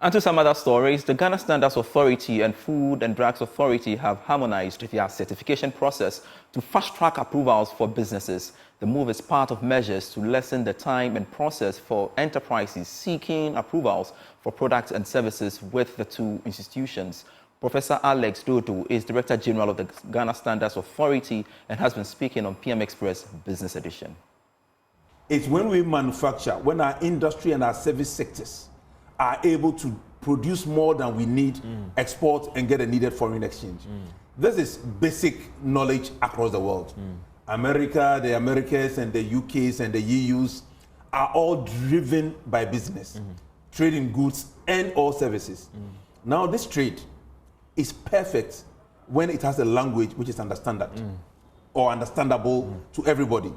And to some other stories, the Ghana Standards Authority and Food and Drugs Authority have harmonized their certification process to fast-track approvals for businesses. The move is part of measures to lessen the time and process for enterprises seeking approvals for products and services with the two institutions. Professor Alex Dodo is Director General of the Ghana Standards Authority and has been speaking on PM Express Business Edition. It's when we manufacture, when our industry and our service sectors are able to produce more than we need, export, and get a needed foreign exchange. This is basic knowledge across the world. America, the Americas, and the UKs, and the EUs are all driven by business, trade in goods and all services. Now, this trade is perfect when it has a language which is or understandable to everybody.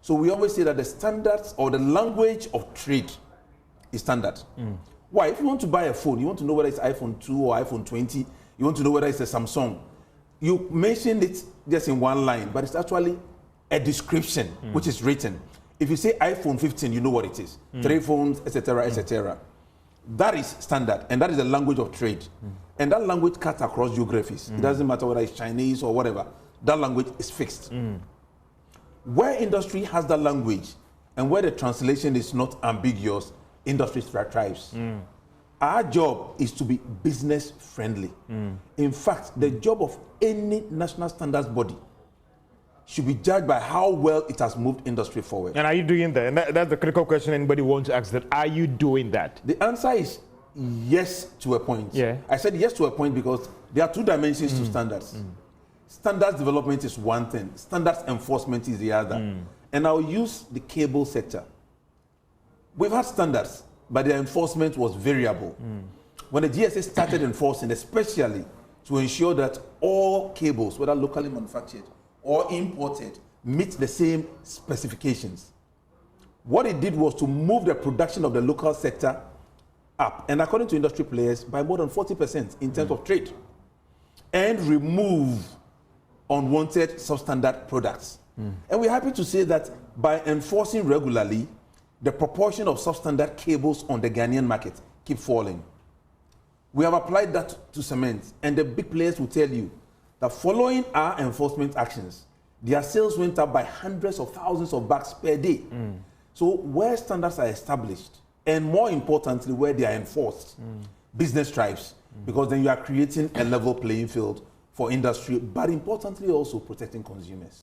So we always say that the standards or the language of trade is standard. Why? If you want to buy a phone, you want to know whether it's iPhone 2 or iPhone 20, you want to know whether it's a Samsung. You mentioned it just in one line, but it's actually a description which is written. If you say iPhone 15, you know what it is. 3 phones, etc., etc. That is standard, and that is the language of trade. And that language cuts across geographies. It doesn't matter whether it's Chinese or whatever. That language is fixed. Where industry has that language and where the translation is not ambiguous, industry thrives. Our job is to be business friendly. In fact, the job of any national standards body should be judged by how well it has moved industry forward. And are you doing that? And that's the critical question anybody wants to ask, that are you doing that? The answer is yes to a point. I said yes to a point because there are two dimensions to standards. Standards development is one thing, standards enforcement is the other. And I'll use the cable sector. We've had standards, but their enforcement was variable. When the GSA started enforcing, especially to ensure that all cables, whether locally manufactured or imported, meet the same specifications, what it did was to move the production of the local sector up, and according to industry players, by more than 40% in terms of trade, and remove unwanted substandard products. And we're happy to say that by enforcing regularly, the proportion of substandard cables on the Ghanaian market keep falling. We have applied that to cement, and the big players will tell you that following our enforcement actions, their sales went up by hundreds of thousands of bags per day. So where standards are established, and more importantly, where they are enforced, business thrives, because then you are creating a level playing field for industry, but importantly also protecting consumers.